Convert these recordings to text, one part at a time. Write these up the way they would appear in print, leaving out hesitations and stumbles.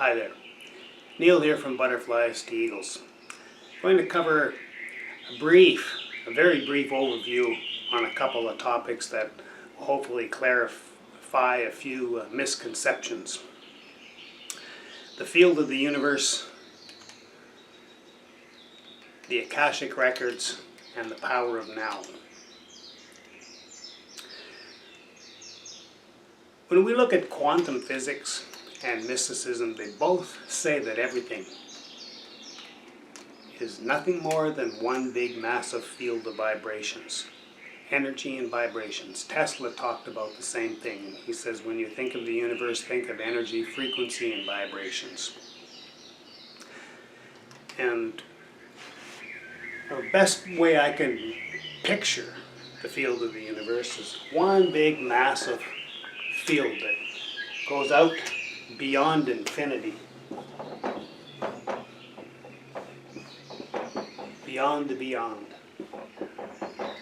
Hi there, Neil here from Butterflies to Eagles. I'm going to cover a very brief overview on a couple of topics that will hopefully clarify a few misconceptions. The field of the universe, the Akashic Records, and the power of now. When we look at quantum physics and mysticism, they both say that everything is nothing more than one big massive field of vibrations, energy and vibrations. Tesla talked about the same thing. He says when you think of the universe, think of energy, frequency, and vibrations. And the best way I can picture the field of the universe is one big massive field that goes out beyond infinity, beyond the beyond.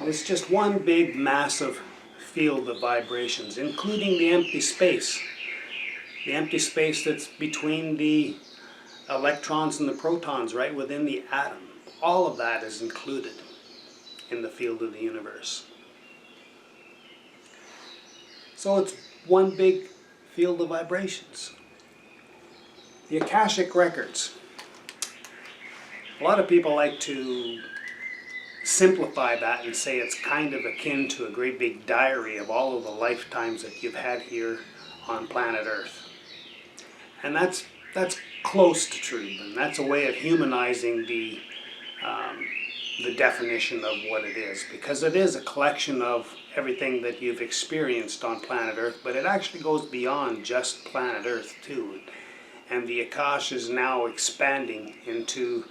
And it's just one big massive field of vibrations, including the empty space that's between the electrons and the protons, right within the atom. All of that is included in the field of the universe. So it's one big field of vibrations. The Akashic Records. A lot of people like to simplify that and say it's kind of akin to a great big diary of all of the lifetimes that you've had here on planet Earth. And that's close to truth, and that's a way of humanizing the definition of what it is, because it is a collection of everything that you've experienced on planet Earth, but it actually goes beyond just planet Earth too. And the Akash is now expanding into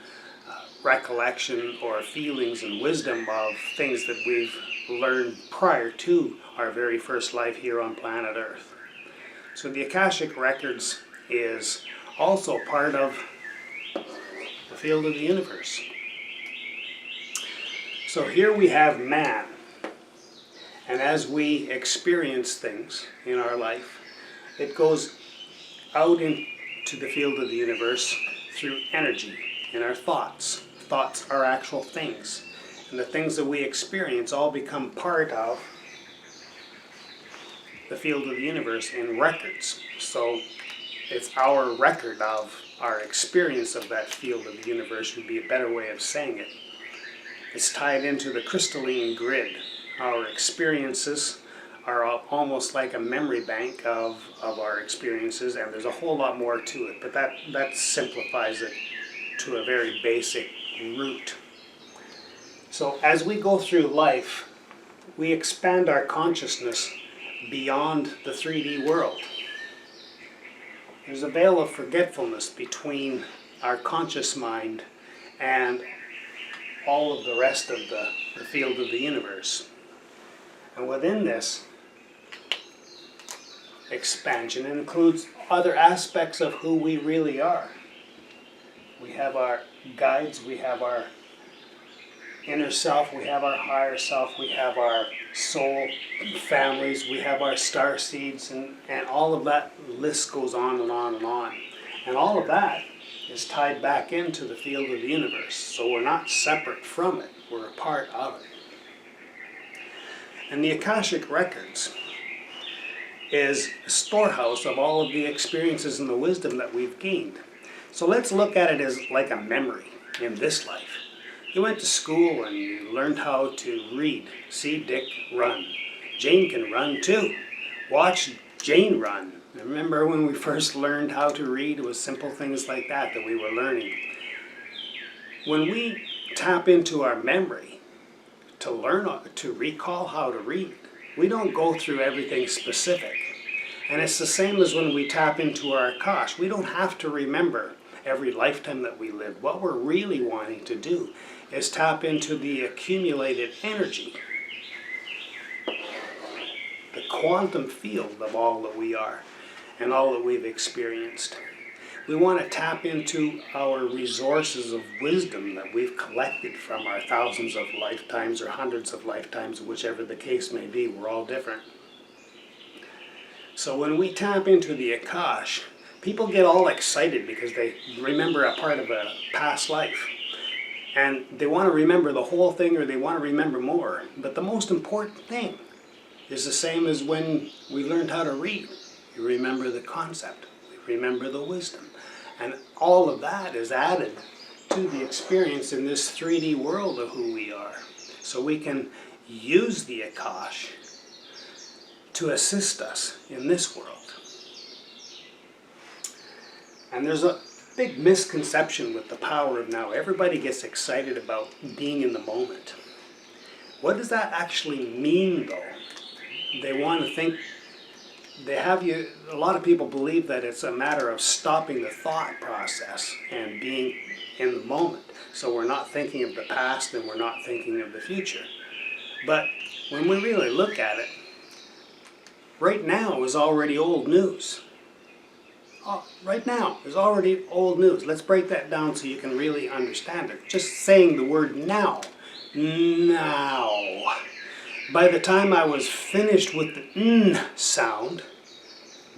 recollection or feelings and wisdom of things that we've learned prior to our very first life here on planet Earth. So the Akashic Records is also part of the field of the universe. So here we have man, and as we experience things in our life, it goes out into the field of the universe through energy in our thoughts. Thoughts are actual things, and the things that we experience all become part of the field of the universe in records. So it's our record of our experience of that field of the universe would be a better way of saying it. It's tied into the crystalline grid. Our experiences are almost like a memory bank of our experiences, and there's a whole lot more to it, but that simplifies it to a very basic root. So as we go through life, we expand our consciousness beyond the 3D world. There's a veil of forgetfulness between our conscious mind and all of the rest of the field of the universe. And within this expansion, it includes other aspects of who we really are. We have our guides, we have our inner self, we have our higher self, we have our soul families, we have our star seeds, and all of that list goes on and on and on. And all of that is tied back into the field of the universe. So we're not separate from it, we're a part of it. And the Akashic Records is a storehouse of all of the experiences and the wisdom that we've gained. So let's look at it as like a memory in this life. You went to school and you learned how to read. See Dick run. Jane can run too. Watch Jane run. Remember when we first learned how to read? It was simple things like that we were learning. When we tap into our memory to recall how to read, we don't go through everything specific. And it's the same as when we tap into our Akash. We don't have to remember every lifetime that we lived. What we're really wanting to do is tap into the accumulated energy, the quantum field of all that we are and all that we've experienced. We want to tap into our resources of wisdom that we've collected from our thousands of lifetimes or hundreds of lifetimes, whichever the case may be. We're all different. So when we tap into the Akash, People get all excited because they remember a part of a past life. And they want to remember the whole thing, or they want to remember more. But the most important thing is the same as when we learned how to read. You remember the concept, you remember the wisdom. And all of that is added to the experience in this 3D world of who we are. So we can use the Akash to assist us in this world. And there's a big misconception with the power of now. Everybody gets excited about being in the moment. What does that actually mean, though? They want to think, a lot of people believe that it's a matter of stopping the thought process and being in the moment. So we're not thinking of the past and we're not thinking of the future. But when we really look at it, right now is already old news. Right now is already old news. Let's break that down so you can really understand it. Just saying the word now. Now. By the time I was finished with the N sound,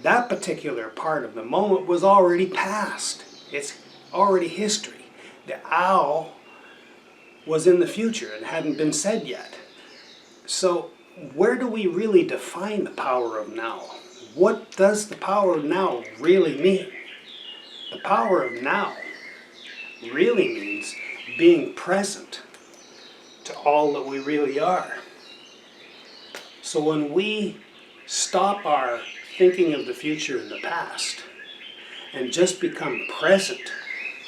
that particular part of the moment was already past. It's already history. The ow was in the future and hadn't been said yet. So where do we really define the power of now? What does the power of now really mean? The power of now really means being present to all that we really are. So when we stop our thinking of the future and the past and just become present,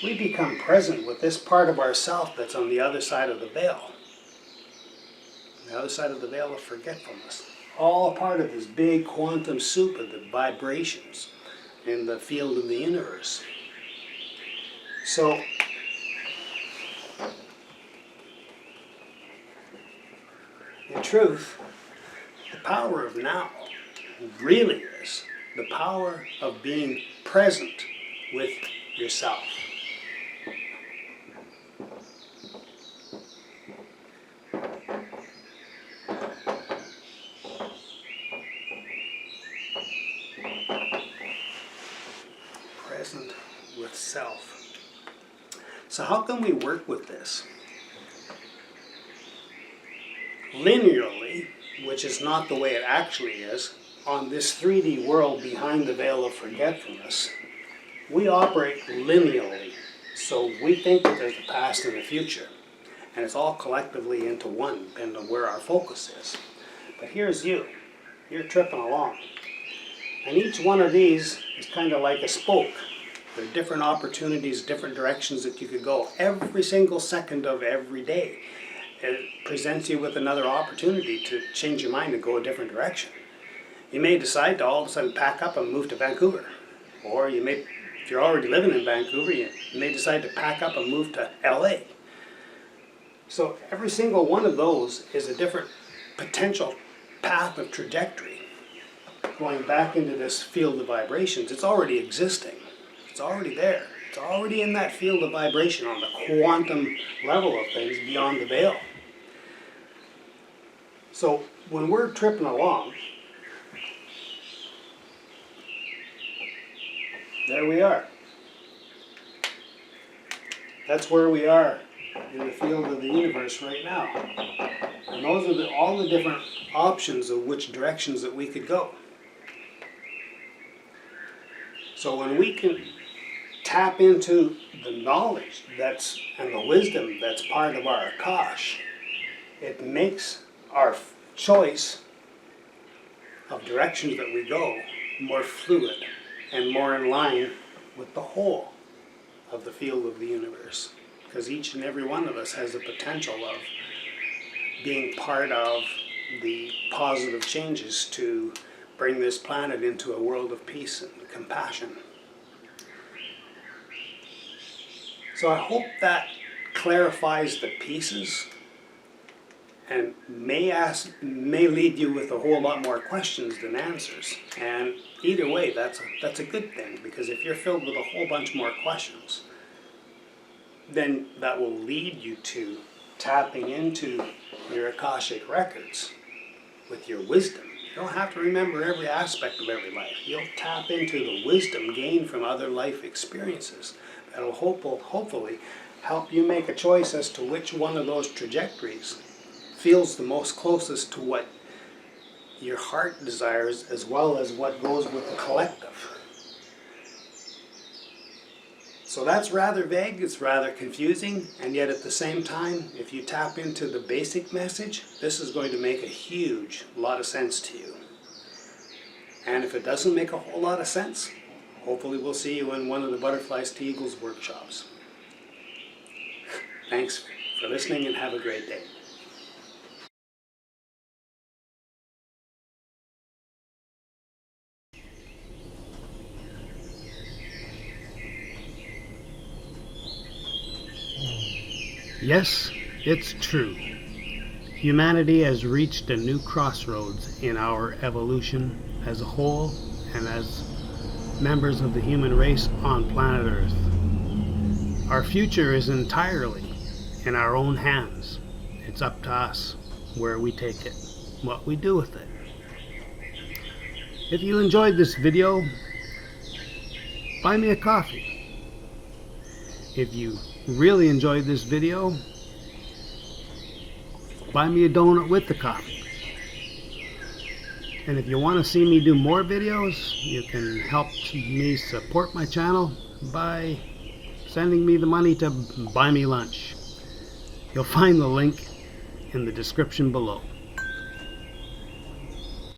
we become present with this part of ourself that's on the other side of the veil. The other side of the veil of forgetfulness. All part of this big quantum soup of the vibrations in the field of the universe. So, in truth, the power of now really is the power of being present with yourself. Present with self. So how can we work with this? Linearly, which is not the way it actually is, on this 3D world behind the veil of forgetfulness, we operate linearly. So we think that there's the past and the future. And it's all collectively into one, depending on where our focus is. But here's you. You're tripping along. And each one of these is kind of like a spoke. There are different opportunities, different directions that you could go. Every single second of every day, it presents you with another opportunity to change your mind and go a different direction. You may decide to all of a sudden pack up and move to Vancouver. Or you may, if you're already living in Vancouver, you may decide to pack up and move to LA. So every single one of those is a different potential path of trajectory. Going back into this field of vibrations, it's already existing. It's already there. It's already in that field of vibration on the quantum level of things beyond the veil. So when we're tripping along, there we are. That's where we are in the field of the universe right now. And those are all the different options of which directions that we could go. So when we can tap into the knowledge and the wisdom that's part of our Akash, it makes our choice of directions that we go more fluid and more in line with the whole of the field of the universe. Because each and every one of us has the potential of being part of the positive changes to bring this planet into a world of peace and compassion. So I hope that clarifies the pieces and may lead you with a whole lot more questions than answers. And either way, that's a good thing, because if you're filled with a whole bunch more questions, then that will lead you to tapping into your Akashic Records with your wisdom, You don't have to remember every aspect of every life. You'll tap into the wisdom gained from other life experiences that'll hopefully help you make a choice as to which one of those trajectories feels the most closest to what your heart desires, as well as what goes with the collective. So that's rather vague, it's rather confusing, and yet at the same time, if you tap into the basic message, this is going to make a lot of sense to you. And if it doesn't make a whole lot of sense, hopefully we'll see you in one of the Butterflies to Eagles workshops. Thanks for listening and have a great day. Yes, it's true. Humanity has reached a new crossroads in our evolution as a whole and as members of the human race on planet Earth. Our future is entirely in our own hands. It's up to us where we take it, what we do with it. If you enjoyed this video, buy me a coffee. If you really enjoyed this video, buy me a donut with the coffee. And if you want to see me do more videos, you can help me support my channel by sending me the money to buy me lunch. You'll find the link in the description below.